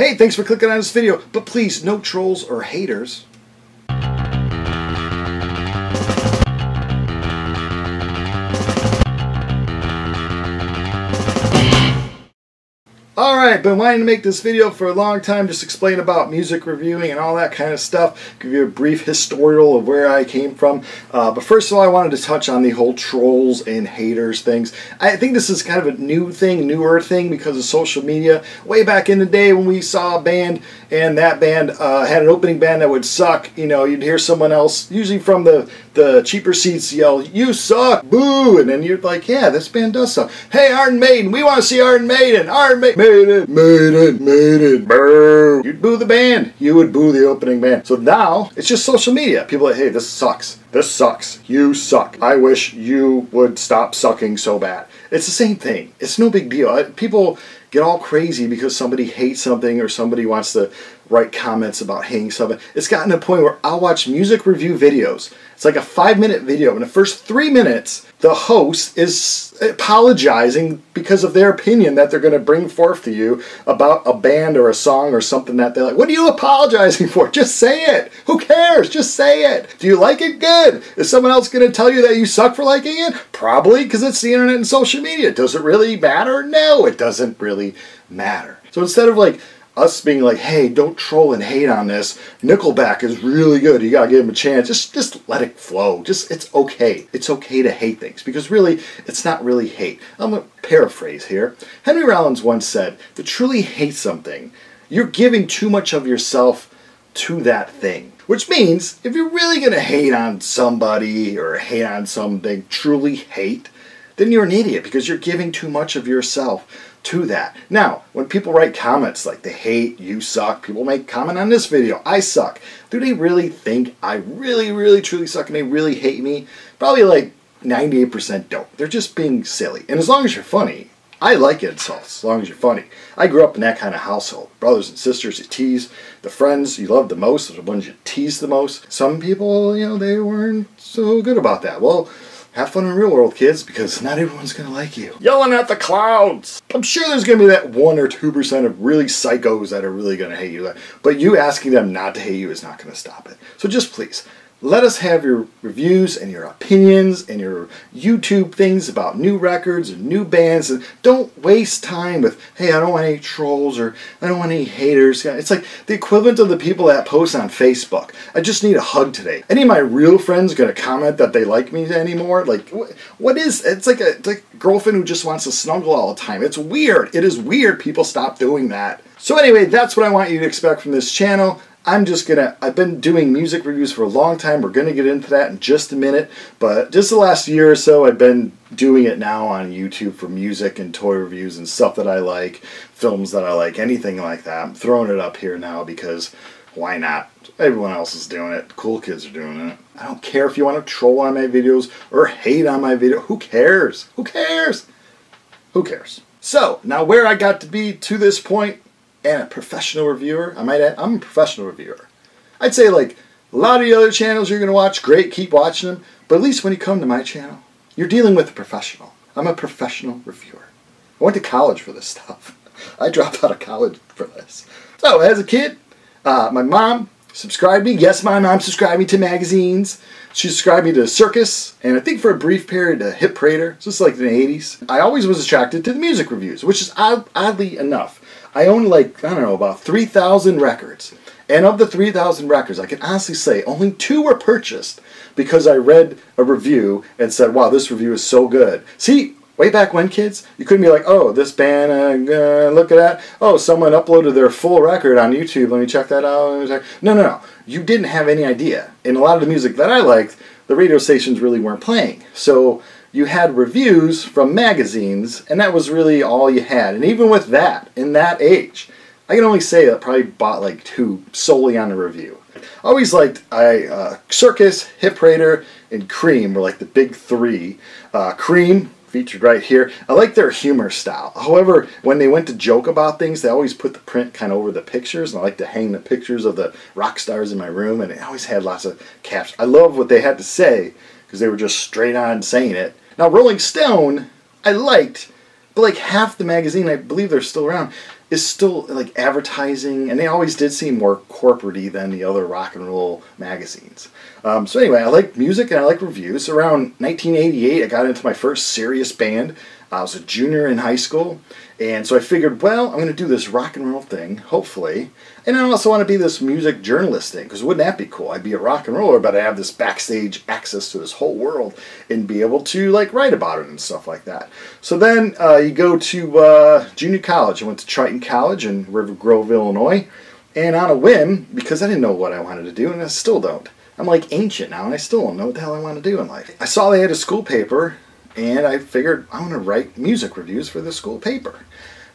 Hey, thanks for clicking on this video, but please, no trolls or haters. Alright, been wanting to make this video for a long time, just explain about music reviewing and all that kind of stuff, give you a brief historical of where I came from. But first of all, I wanted to touch on the whole trolls and haters things. I think this is kind of a new thing, newer thing because of social media. Way back in the day when we saw a band and that band had an opening band that would suck, you know, you'd hear someone else, usually from the cheaper seats, yell, "You suck, boo," and then you're like, yeah, this band does suck. Hey, Iron Maiden, we want to see Iron Maiden, Iron Maiden, boo. You'd boo the band. You would boo the opening band. So now, it's just social media. People are like, hey, this sucks. This sucks. You suck. I wish you would stop sucking so bad. It's the same thing. It's no big deal. People get all crazy because somebody hates something or somebody wants to write comments about hating something. It's gotten to a point where I'll watch music review videos. It's like a 5-minute video. In the first 3 minutes, the host is apologizing because of their opinion that they're going to bring forth to you about a band or a song or something that they're like, what are you apologizing for? Just say it. Who cares? Just say it. Do you like it? Good. Is someone else going to tell you that you suck for liking it? Probably, because it's the internet and social media. Does it really matter? No, it doesn't really matter. So instead of like us being like, hey, don't troll and hate on this. Nickelback is really good. You gotta give them a chance. Just let it flow. It's okay. It's okay to hate things because really, it's not really hate. I'm gonna paraphrase here. Henry Rollins once said, to truly hate something, you're giving too much of yourself to that thing. Which means, if you're really gonna hate on somebody or hate on something, truly hate, then you're an idiot because you're giving too much of yourself to that. Now, when people write comments like they hate, you suck, people make comment on this video, I suck. Do they really think I really truly suck and they really hate me? Probably like 98% don't. They're just being silly. And as long as you're funny, I like insults as long as you're funny. I grew up in that kind of household. Brothers and sisters you tease. The friends you love the most are the ones you tease the most. Some people, you know, they weren't so good about that. Well, have fun in the real world, kids, because not everyone's going to like you. Yelling at the clouds. I'm sure there's going to be that 1 or 2% of really psychos that are really going to hate you. But you asking them not to hate you is not going to stop it. So just please, let us have your reviews and your opinions and your YouTube things about new records and new bands. And don't waste time with, hey, I don't want any trolls or I don't want any haters. It's like the equivalent of the people that post on Facebook. I just need a hug today. Any of my real friends going to comment that they like me anymore? Like, what is, it's like a girlfriend who just wants to snuggle all the time. It's weird. It is weird. People stop doing that. So anyway, that's what I want you to expect from this channel. I've been doing music reviews for a long time. We're going to get into that in just a minute. But just the last year or so, I've been doing it now on YouTube for music and toy reviews and stuff that I like, films that I like, anything like that. I'm throwing it up here now because why not? Everyone else is doing it. Cool kids are doing it. I don't care if you want to troll on my videos or hate on my video. Who cares? Who cares? Who cares? So, now where I got to be to this point, and a professional reviewer, I might add, I'm a professional reviewer. I'd say like a lot of the other channels you're going to watch, great, keep watching them. But at least when you come to my channel, you're dealing with a professional. I'm a professional reviewer. I went to college for this stuff. I dropped out of college for this. So as a kid, my mom subscribed me. Yes, my mom subscribed me to magazines. She subscribed me to Circus, and I think for a brief period to Hit Parader, just like in the 80s. I always was attracted to the music reviews, which is oddly enough. I own like, I don't know, about 3,000 records. And of the 3,000 records, I can honestly say only 2 were purchased because I read a review and said, wow, this review is so good. See, way back when, kids, you couldn't be like, oh, this band, look at that. Oh, someone uploaded their full record on YouTube. Let me check that out. No. You didn't have any idea. And a lot of the music that I liked, the radio stations really weren't playing. So you had reviews from magazines, and that was really all you had. And even with that, in that age, I can only say that I probably bought like 2 solely on a review. I always liked Circus, Hit Parader, and Cream were like the big 3. Cream, featured right here. I like their humor style. However, when they went to joke about things, they always put the print kind of over the pictures, and I like to hang the pictures of the rock stars in my room, and it always had lots of captions. I love what they had to say because they were just straight on saying it. Now, Rolling Stone, I liked, but like half the magazine, I believe they're still around, is still like advertising, and they always did seem more corporate-y than the other rock and roll magazines. So anyway, I like music and I like reviews. Around 1988, I got into my first serious band. I was a junior in high school, and so I figured, well, I'm going to do this rock and roll thing, hopefully, and I also want to be this music journalist thing, because wouldn't that be cool? I'd be a rock and roller, but I have this backstage access to this whole world and be able to like write about it and stuff like that. So then you go to junior college. I went to Triton College in River Grove, Illinois, and on a whim, because I didn't know what I wanted to do, and I still don't. I'm like ancient now, and I still don't know what the hell I want to do in life. I saw they had a school paper, and I figured I want to write music reviews for the school paper.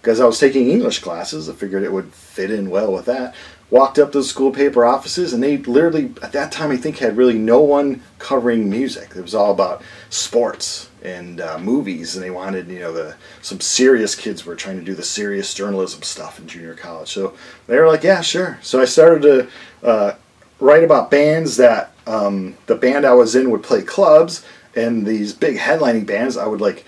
Because I was taking English classes, I figured it would fit in well with that. Walked up to the school paper offices, and they literally, at that time, I think had really no one covering music. It was all about sports and movies, and they wanted, you know, some serious kids were trying to do the serious journalism stuff in junior college. So they were like, yeah, sure. So I started to write about bands that the band I was in would play clubs, and these big headlining bands, I would like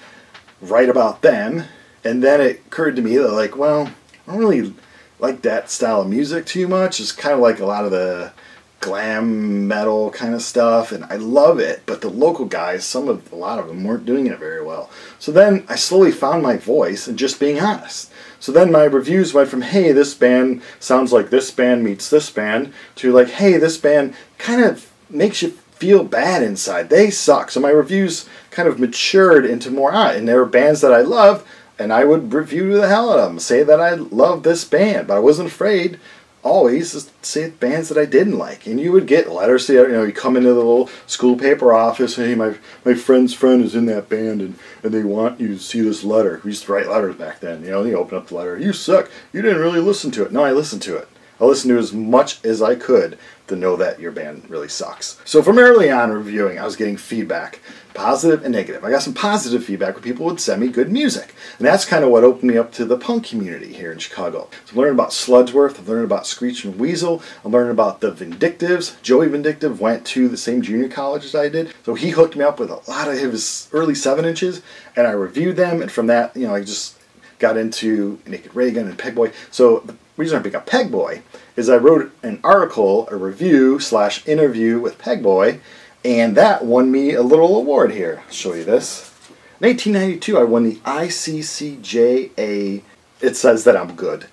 write about them. And then it occurred to me that like, well, I don't really like that style of music too much. It's kind of like a lot of the glam metal kind of stuff, and I love it, but the local guys, a lot of them weren't doing it very well. So then I slowly found my voice and just being honest. So then my reviews went from, hey, this band sounds like this band meets this band, to like, hey, this band kind of makes you feel bad inside. They suck. So my reviews kind of matured into more and there were bands that I loved, and I would review the hell out of them, say that I love this band, but I wasn't afraid always to say bands that I didn't like. And you would get letters, you know, you come into the little school paper office, hey, my friend's friend is in that band, and they want you to see this letter. We used to write letters back then, you know, you open up the letter, you suck, you didn't really listen to it. No, I listened to it. I listened to as much as I could to know that your band really sucks. So from early on reviewing, I was getting feedback, positive and negative. I got some positive feedback where people would send me good music. And that's kind of what opened me up to the punk community here in Chicago. So I'm learning about Sludgeworth, I'm learning about Screech and Weasel, I'm learning about the Vindictives. Joey Vindictive went to the same junior college as I did, so he hooked me up with a lot of his early 7-inches, and I reviewed them, and from that, you know, I just got into Naked Reagan and Pegboy. So the reason I picked up Pegboy is I wrote an article, a review / interview with Pegboy, and that won me a little award here. I'll show you this. In 1992, I won the ICCJA. It says that I'm good.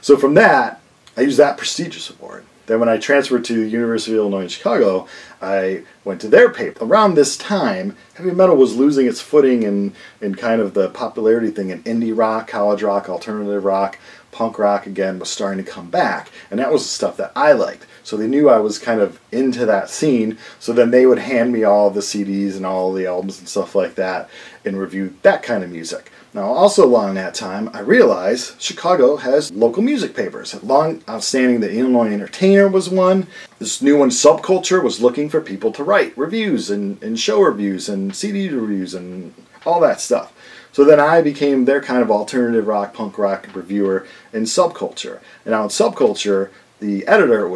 So from that, I used that prestigious award. Then when I transferred to the University of Illinois in Chicago, I went to their paper. Around this time, heavy metal was losing its footing in kind of the popularity thing in indie rock, college rock, alternative rock, punk rock again was starting to come back. And that was the stuff that I liked. So they knew I was kind of into that scene, so then they would hand me all the CDs and all the albums and stuff like that and review that kind of music. Now, also along that time, I realized Chicago has local music papers. Long outstanding, the Illinois Entertainer was one. This new one, Subculture, was looking for people to write reviews and show reviews and CD reviews and all that stuff. So then I became their kind of alternative rock, punk rock reviewer in Subculture. And now in Subculture, the editor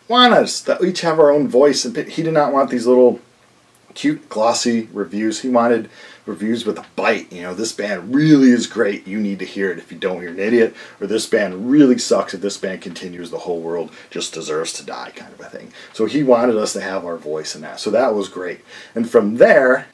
wanted us to each have our own voice, and he did not want these little cute, glossy reviews. He wanted reviews with a bite. You know, this band really is great. You need to hear it. If you don't, you're an idiot. Or this band really sucks. If this band continues, the whole world just deserves to die, kind of a thing. So he wanted us to have our voice in that. So that was great. And from there,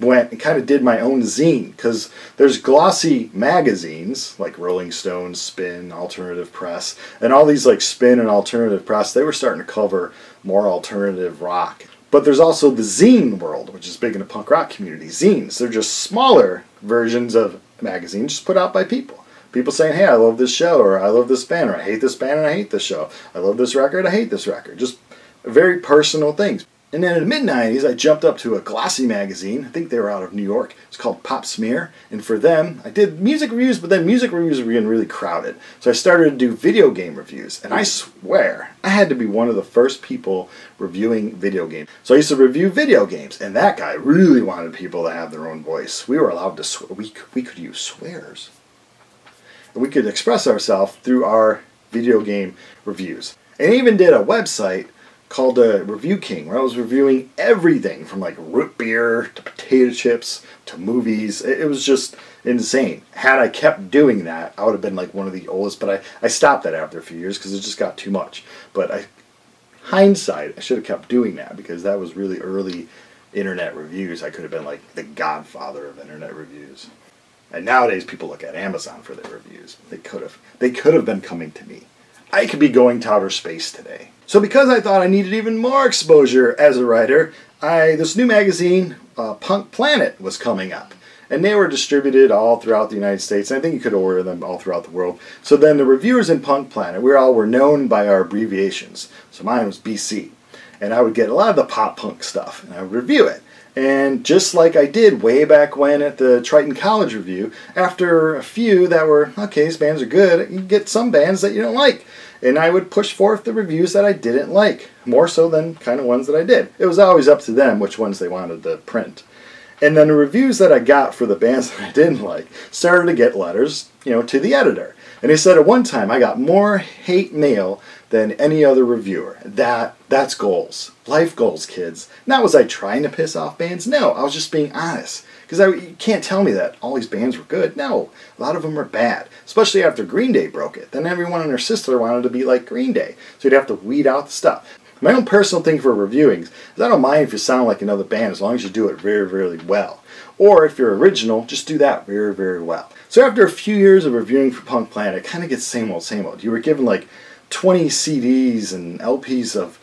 went and kind of did my own zine, because there's glossy magazines like Rolling Stone, Spin, Alternative Press, and all these like Spin and Alternative Press, they were starting to cover more alternative rock. But there's also the zine world, which is big in the punk rock community. Zines, they're just smaller versions of magazines just put out by people. People saying, hey, I love this show, or I love this band, or I hate this band and I hate this show. I love this record, I hate this record. Just very personal things. And then in the mid-90s, I jumped up to a glossy magazine. I think they were out of New York. It's called Pop Smear. And for them, I did music reviews, but then music reviews were getting really crowded. So I started to do video game reviews. And I swear, I had to be one of the first people reviewing video games. So I used to review video games. And that guy really wanted people to have their own voice. We were allowed to swear. We could use swears. And we could express ourselves through our video game reviews. And I even did a website called Review King, where I was reviewing everything from like root beer to potato chips to movies. It was just insane. Had I kept doing that, I would have been like one of the oldest, but I stopped that after a few years because it just got too much. But hindsight, I should have kept doing that because that was really early internet reviews. I could have been like the godfather of internet reviews. And nowadays people look at Amazon for their reviews. They could have been coming to me. I could be going to outer space today. So because I thought I needed even more exposure as a writer, this new magazine, Punk Planet, was coming up. And they were distributed all throughout the United States. And I think you could order them all throughout the world. So then the reviewers in Punk Planet, we all were known by our abbreviations. So mine was BC. And I would get a lot of the pop punk stuff, and I would review it. And just like I did way back when at the Triton College Review, after a few that were, okay, these bands are good, you get some bands that you don't like. And I would push forth the reviews that I didn't like, more so than kind of ones that I did. It was always up to them which ones they wanted to print. And then the reviews that I got for the bands that I didn't like started to get letters, to the editor. And he said at one time I got more hate mail than any other reviewer. That's goals. Life goals, kids. Not was I trying to piss off bands? No, I was just being honest. Because you can't tell me that all these bands were good. No, a lot of them were bad. Especially after Green Day broke it. Then everyone and their sister wanted to be like Green Day. So you'd have to weed out the stuff. My own personal thing for reviewing is I don't mind if you sound like another band as long as you do it very, very well. Or if you're original, just do that very, very well. So after a few years of reviewing for Punk Planet, it kind of gets same old, same old. You were given like 20 CDs and LPs of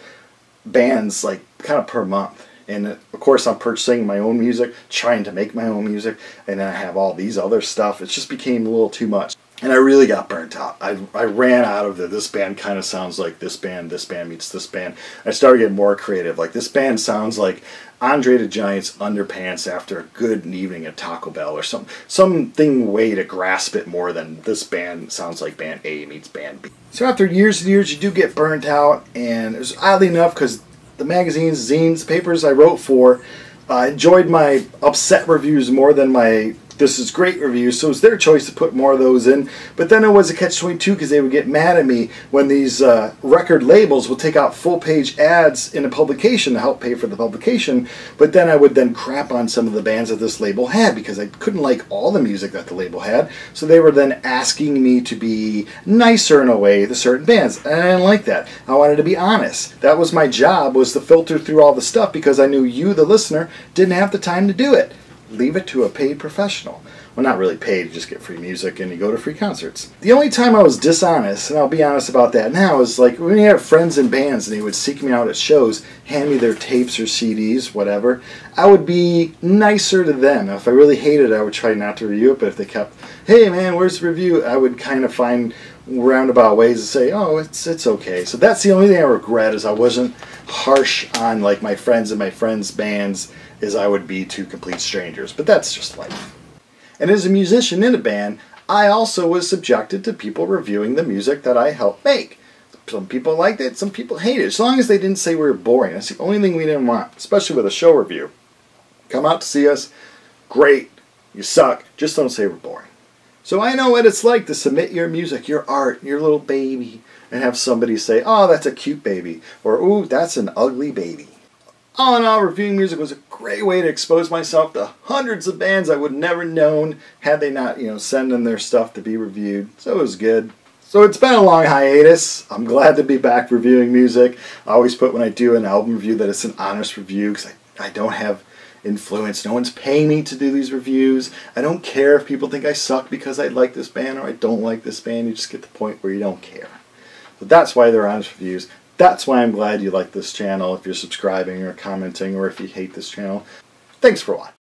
bands like kind of per month. And of course I'm purchasing my own music, trying to make my own music, and then I have all these other stuff. It just became a little too much. And I really got burnt out. I ran out of this band kind of sounds like this band meets this band. I started getting more creative. Like this band sounds like Andre the Giant's underpants after a good evening at Taco Bell or something way to grasp it more than this band sounds like band A meets band B. So after years and years you do get burnt out, and it was oddly enough because the magazines, zines, papers I wrote for enjoyed my upset reviews more than my this is great reviews, so it was their choice to put more of those in. But then it was a catch-22 because they would get mad at me when these record labels would take out full-page ads in a publication to help pay for the publication. But then I would then crap on some of the bands that this label had because I couldn't like all the music that the label had. So they were then asking me to be nicer in a way to certain bands. And I didn't like that. I wanted to be honest. That was my job, was to filter through all the stuff because I knew you, the listener, didn't have the time to do it. Leave it to a paid professional. Well, not really paid, you just get free music and you go to free concerts. The only time I was dishonest, and I'll be honest about that now, is like when you have friends in bands and they would seek me out at shows, hand me their tapes or CDs, whatever, I would be nicer to them. If I really hated it, I would try not to review it, but if they kept, hey man, where's the review? I would kind of find roundabout ways to say, oh, it's okay. So that's the only thing I regret, is I wasn't harsh on like my friends and my friends' bands as I would be to complete strangers. But that's just life. And as a musician in a band, I also was subjected to people reviewing the music that I helped make. Some people liked it, some people hated it. As long as they didn't say we were boring. That's the only thing we didn't want, especially with a show review. Come out to see us, great. You suck, just don't say we're boring. So I know what it's like to submit your music, your art, your little baby, and have somebody say, oh, that's a cute baby, or ooh, that's an ugly baby. All in all, reviewing music was a great way to expose myself to hundreds of bands I would never known had they not, send in their stuff to be reviewed. So it was good. So it's been a long hiatus. I'm glad to be back reviewing music. I always put when I do an album review that it's an honest review because I don't have influence. No one's paying me to do these reviews. I don't care if people think I suck because I like this band or I don't like this band. You just get to the point where you don't care. So that's why they're honest reviews. That's why I'm glad you like this channel, if you're subscribing or commenting, or if you hate this channel. Thanks for watching.